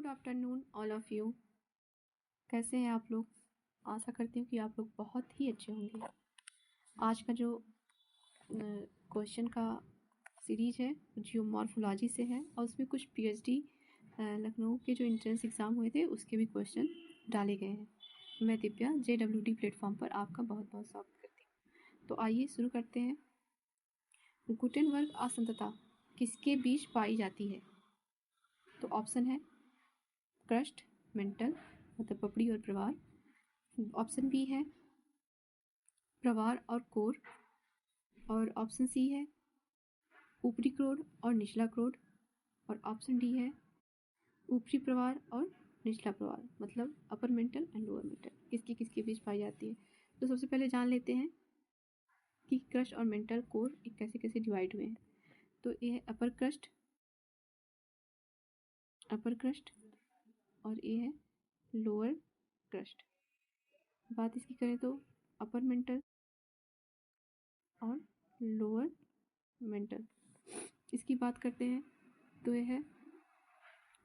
Good afternoon all of you. कैसे हैं आप लोग? आशा करती हूँ कि आप लोग बहुत ही अच्छे होंगे। आज का जो क्वेश्चन का सीरीज है जियोमॉर्फोलॉजी से है और उसमें कुछ पीएचडी लखनऊ के जो एंट्रेंस एग्ज़ाम हुए थे उसके भी क्वेश्चन डाले गए हैं। मैं दिव्या JWD प्लेटफॉर्म पर आपका बहुत बहुत स्वागत करती हूँ। तो आइए शुरू करते हैं। गुटेनबर्ग असंतता किसके बीच पाई जाती है? तो ऑप्शन है क्रस्ट, मेंटल मतलब पपड़ी और प्रवार। ऑप्शन बी है प्रवार और कोर। और ऑप्शन सी है ऊपरी क्रोड और निचला क्रोड। और ऑप्शन डी है ऊपरी प्रवार और निचला प्रवार मतलब upper mantle and lower mental किसकी किसके बीच पाई जाती है। तो सबसे पहले जान लेते हैं कि क्रस्ट और मेंटल कोर कैसे कैसे डिवाइड हुए हैं। तो ये है अपर क्रस्ट और ये है लोअर क्रस्ट। बात इसकी करें तो अपर मेंटल और लोअर मेंटल इसकी बात करते हैं तो ये है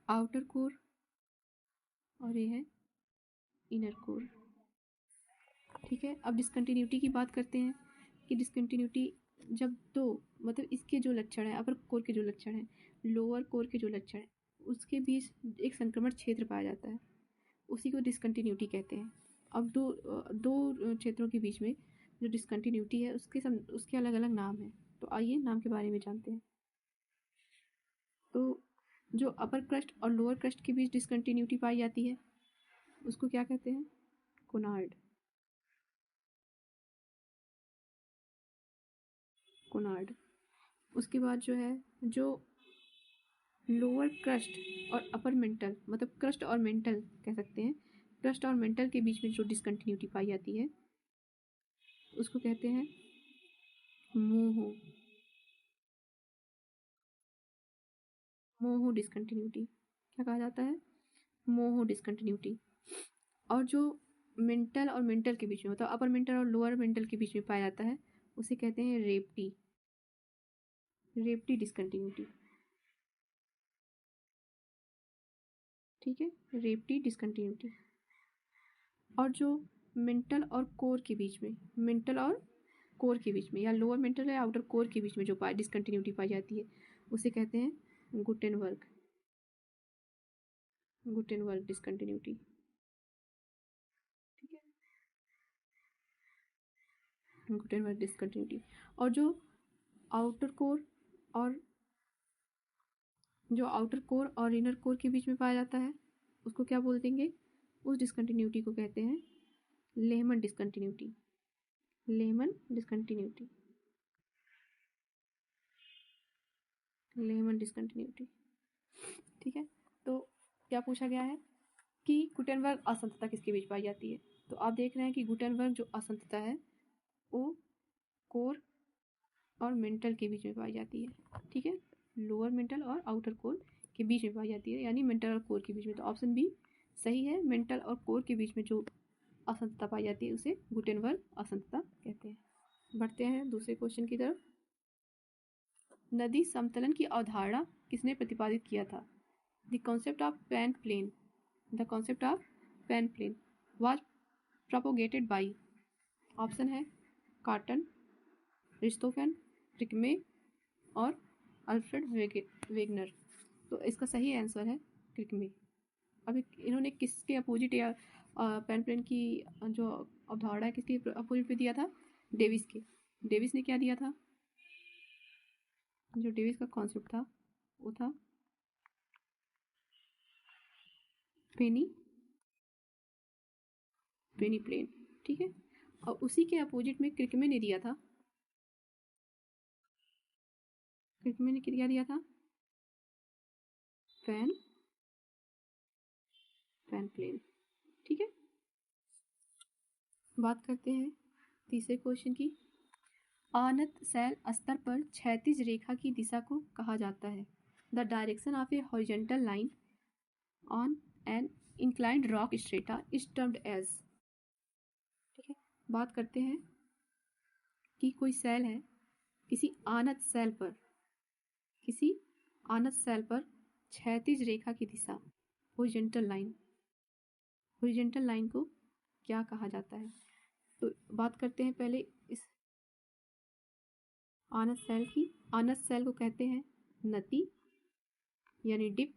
आउटर कोर और ये है इनर कोर। ठीक है, अब डिसकंटिन्यूटी की बात करते हैं कि डिसकंटिन्यूटी जब दो मतलब इसके जो लक्षण है अपर कोर के जो लक्षण है लोअर कोर के जो लक्षण है उसके बीच एक संक्रमण क्षेत्र पाया जाता है, उसी को डिसकंटिन्यूटी कहते हैं। अब दो क्षेत्रों के बीच में जो डिसकंटिन्यूटी है उसके अलग अलग नाम हैं। तो आइए नाम के बारे में जानते हैं। तो जो अपर क्रस्ट और लोअर क्रस्ट के बीच डिसकंटिन्यूटी पाई जाती है उसको क्या कहते हैं? कोनार्ड। उसके बाद जो है जो लोअर क्रस्ट और अपर मेंटल मतलब क्रस्ट और मेंटल कह सकते हैं, क्रस्ट और मेंटल के बीच में जो डिसकंटिन्यूटी पाई जाती है उसको कहते हैं मोहो डिसकंटिन्यूटी। क्या कहा जाता है? मोहो डिसकंटिन्यूटी। और जो मेंटल और मेंटल के बीच में मतलब अपर मेंटल और लोअर मेंटल के बीच में पाया जाता है उसे कहते हैं रेप्टी डिसकंटिन्यूटी। ठीक है, रेप्टी डिसकंटिन्यूटी। और जो मेंटल और कोर के बीच में या लोअर मेंटल या आउटर कोर के बीच में जो डिसकंटिन्यूटी पाई जाती है उसे कहते हैं गुटेनबर्ग डिसकंटिन्यूटी। ठीक है, गुटेनबर्ग डिसकंटिन्यूटी। और जो आउटर कोर और इनर कोर के बीच में पाया जाता है उसको क्या बोल देंगे? उस डिसकंटिन्यूटी को कहते हैं लेहमन डिसकंटिन्यूटी। ठीक है, तो क्या पूछा गया है कि गुटेनबर्ग असंतता किसके बीच पाई जाती है? तो आप देख रहे हैं कि गुटेनबर्ग जो असंतता है वो कोर और मेंटल के बीच में पाई जाती है। ठीक है, लोअर मेंटल और आउटर कोर के बीच में पाई जाती है, यानी मेंटल और कोर के बीच में। तो ऑप्शन बी सही है, मेंटल और कोर के बीच में जो असंतता पाई जाती है उसे गुटेनबर्ग असंतता कहते हैं। बढ़ते हैं दूसरे क्वेश्चन की तरफ। नदी समतलन की अवधारणा किसने प्रतिपादित किया था? The concept of peneplain was propagated by। Option है कार्टन, रिश्तोफेन, क्रिकमे और अल्फ्रेड वेगनर। तो इसका सही आंसर है क्रिकमे। अब इन्होंने किसके अपोजिट या पैन प्लेन की जो अवधारणा है किसके अपोजिट पे दिया था? डेविस ने क्या दिया था? जो डेविस का कॉन्सेप्ट था वो था पेनी प्लेन। ठीक है, और उसी के अपोजिट में क्रिकमे ने दिया था। क्रिकमे ने क्या दिया था? Peneplain. ठीक है, बात करते हैं तीसरे क्वेश्चन की। अनंत शैल स्तर पर क्षैतिज रेखा की दिशा को कहा जाता है। The direction of a horizontal line on an inclined rock strata is termed as. ठीक है, बात करते हैं कि कोई सेल है किसी अनंत शैल पर क्षैतिज रेखा की दिशा हॉरिजॉन्टल लाइन, हॉरिजॉन्टल लाइन को क्या कहा जाता है? तो बात करते हैं पहले इस आनस सेल की। आनस सेल को कहते हैं नती यानी डिप,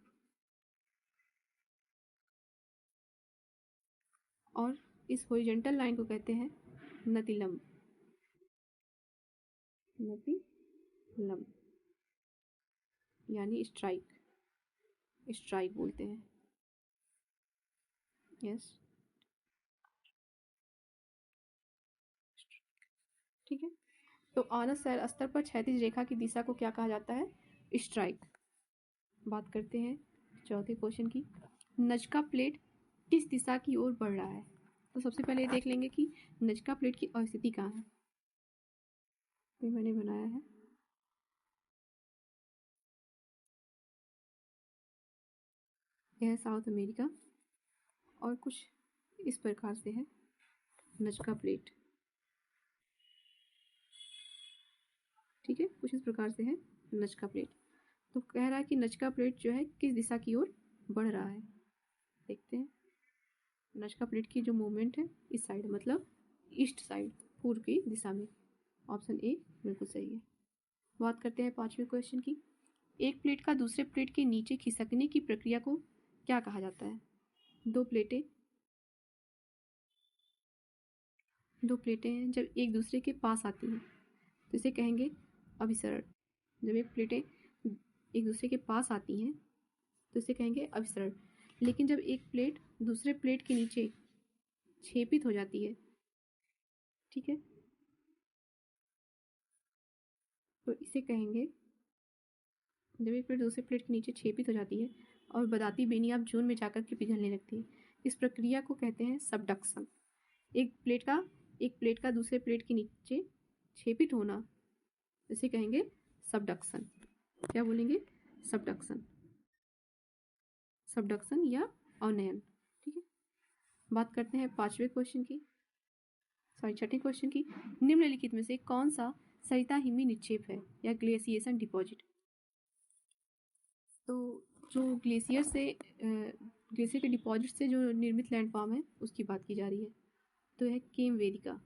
और इस हॉरिजॉन्टल लाइन को कहते हैं नतिलंब, नतिलंब यानी स्ट्राइक, स्ट्राइक बोलते हैं। यस, ठीक है। तो आनस सेल स्तर पर क्षैतिज रेखा की दिशा को क्या कहा जाता है? स्ट्राइक। बात करते हैं चौथे क्वेश्चन की। नजका प्लेट किस दिशा की ओर बढ़ रहा है? तो सबसे पहले देख लेंगे कि नजका प्लेट की अवस्थिति कहाँ है। ये मैंने बनाया है, यह है साउथ अमेरिका, और कुछ इस प्रकार से है नजका प्लेट, ठीक है, कुछ इस प्रकार से है नजका प्लेट। तो कह रहा है कि नजका प्लेट जो है किस दिशा की ओर बढ़ रहा है। देखते हैं, नजका प्लेट की जो मूवमेंट है इस साइड, मतलब ईस्ट साइड, पूर्व की दिशा में। ऑप्शन ए बिल्कुल सही है। बात करते हैं पांचवें क्वेश्चन की। एक प्लेट का दूसरे प्लेट के नीचे खिसकने की प्रक्रिया को क्या कहा जाता है? दो प्लेटें हैं, जब एक दूसरे के पास आती हैं तो इसे कहेंगे अभिसरण। जब एक प्लेटें एक दूसरे के पास आती हैं तो इसे कहेंगे अभिसरण। लेकिन जब एक प्लेट दूसरे प्लेट के नीचे छेपित हो जाती है, ठीक है, तो इसे कहेंगे, जब एक प्लेट दूसरे प्लेट के नीचे छेपित हो जाती है और बताती बेनियाब जोन में जाकर के पिघलने लगती है, इस प्रक्रिया को कहते हैं सबडक्शन। एक प्लेट का दूसरे प्लेट के नीचे छेपित होना, इसे कहेंगे सबडक्शन। क्या बोलेंगे? सबडक्शन, सबडक्शन या अवनयन, ठीक है। बात करते हैं छठे क्वेश्चन की। निम्नलिखित में से कौन सा सरिता हिमी निक्षेप है या ग्लेशिएशन डिपॉजिट? तो जो ग्लेशियर के डिपॉजिट से जो निर्मित लैंडफॉर्म है उसकी बात की जा रही है, तो यह केम वेदिका।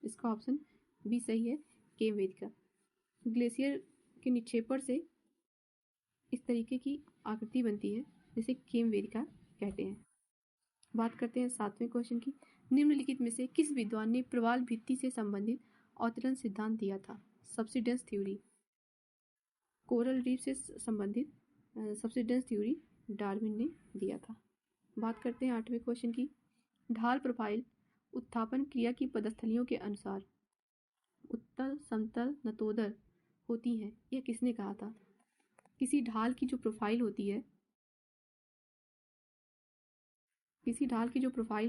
इसका ऑप्शन बी सही है, केम वेदिका। ग्लेशियर के निक्षेपण से इस तरीके की आकृति बनती है जिसे केम वेदिका कहते हैं। बात करते हैं सातवें क्वेश्चन की। निम्नलिखित में से किस विद्वान ने प्रवाल भित्ति से संबंधित अवतरण सिद्धांत दिया था? Subsidence theory. कोरल रीफ से संबंधित सब्सिडेंस थ्योरी डार्विन ने दिया था। बात करते हैं आठवें क्वेश्चन की। ढाल प्रोफाइल उत्थापन क्रिया की पदस्थलियों के अनुसार उत्तल, समतल, नतोदर होती है, यह किसने कहा था? किसी ढाल की जो प्रोफाइल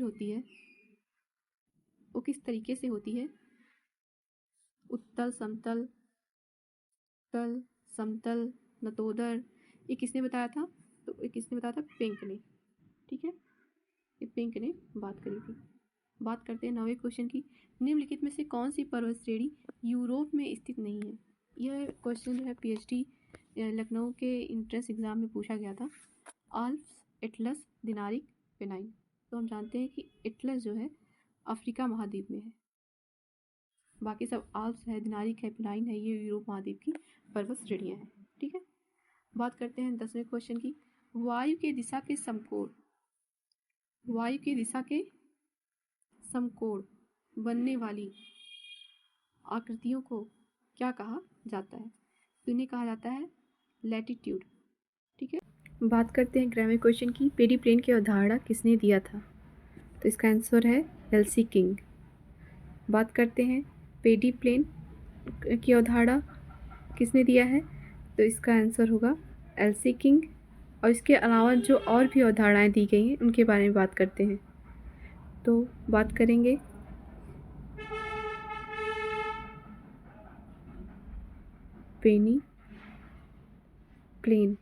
होती है, वो किस तरीके से होती है? उत्तल, समतल, तल, समतल, नतोदर, ये किसने बताया था? तो ये किसने बताया था? पिंक ने, ठीक है, ये पिंक ने बात करी थी। बात करते हैं नौवें क्वेश्चन की। निम्नलिखित में से कौन सी पर्वत श्रेणी यूरोप में स्थित नहीं है? यह क्वेश्चन जो है पीएचडी लखनऊ के इंट्रेंस एग्जाम में पूछा गया था। Alps, Atlas, Dinaric, Pennine. तो हम जानते हैं कि एटलस जो है अफ्रीका महाद्वीप में है, बाकी सब आल्प्स है, दिनारिक है, पेनाइन है, ये यूरोप महाद्वीप की पर्वत श्रेणियाँ हैं, ठीक है। बात करते हैं 10वें क्वेश्चन की। वायु की दिशा के समकोण बनने वाली आकृतियों को क्या कहा जाता है? तो इन्हें कहा जाता है लैटिट्यूड, ठीक है। बात करते हैं 11वें क्वेश्चन की। पेडी प्लेन की अवधारणा किसने दिया था? तो इसका आंसर है एलसी किंग। बात करते हैं पेडी प्लेन की अवधारणा किसने दिया है? तो इसका आंसर होगा एलसी किंग। और इसके अलावा जो और भी अवधारणाएं दी गई हैं उनके बारे में बात करते हैं। तो बात करेंगे पेनी प्लेन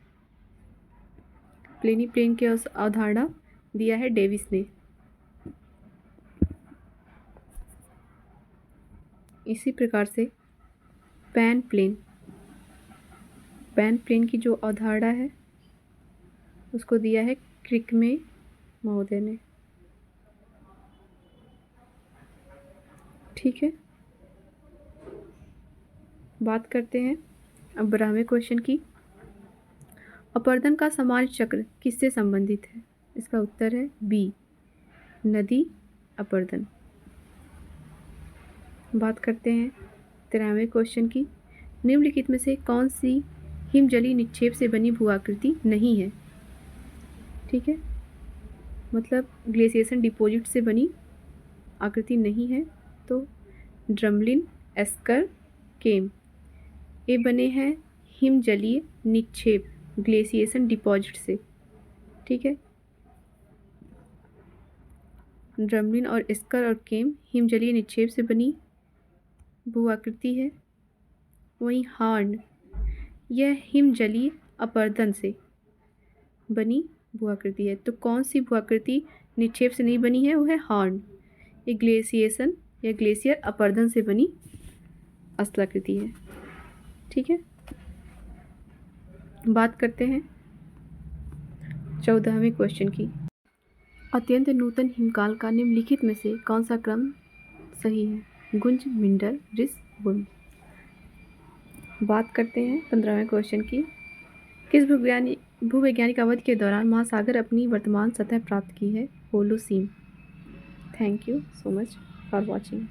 की अवधारणा दिया है डेविस ने। इसी प्रकार से पैन प्लेन की जो अवधारणा है उसको दिया है क्रिकमे महोदय ने। ठीक है, बात करते हैं अब 12वें क्वेश्चन की। अपरदन का समान चक्र किससे संबंधित है? इसका उत्तर है बी, नदी अपरदन। बात करते हैं 13वें क्वेश्चन की। निम्नलिखित में से कौन सी हिमजली निक्षेप से बनी भू-आकृति नहीं है? ठीक है, मतलब ग्लेशिएशन डिपॉजिट से बनी आकृति नहीं है। तो ड्रमलिन, एस्कर, केम, ये बने हैं हिमजलीय निक्षेप ग्लेशिएशन डिपॉजिट से। ठीक है, ड्रमलिन और एस्कर और केम हिमजलीय निक्षेप से बनी भू आकृति है। वहीं हार्न, यह हिमजलीय अपरदन से बनी भू आकृति है। तो कौन सी भू आकृति निक्षेप से नहीं बनी है? वो है हार्न। ये ग्लेशिएशन या ग्लेशियर अपरदन से बनी स्थलाकृति है। ठीक है, बात करते हैं 14वें क्वेश्चन की। अत्यंत नूतन हिमकाल का निम्नलिखित में से कौन सा क्रम सही है? गुंज, मिंडर, रिस, बुन। बात करते हैं 15वें क्वेश्चन की। किस भूवैज्ञानिक अवधि के दौरान महासागर अपनी वर्तमान सतह प्राप्त की है? Holocene. Thank you so much for watching.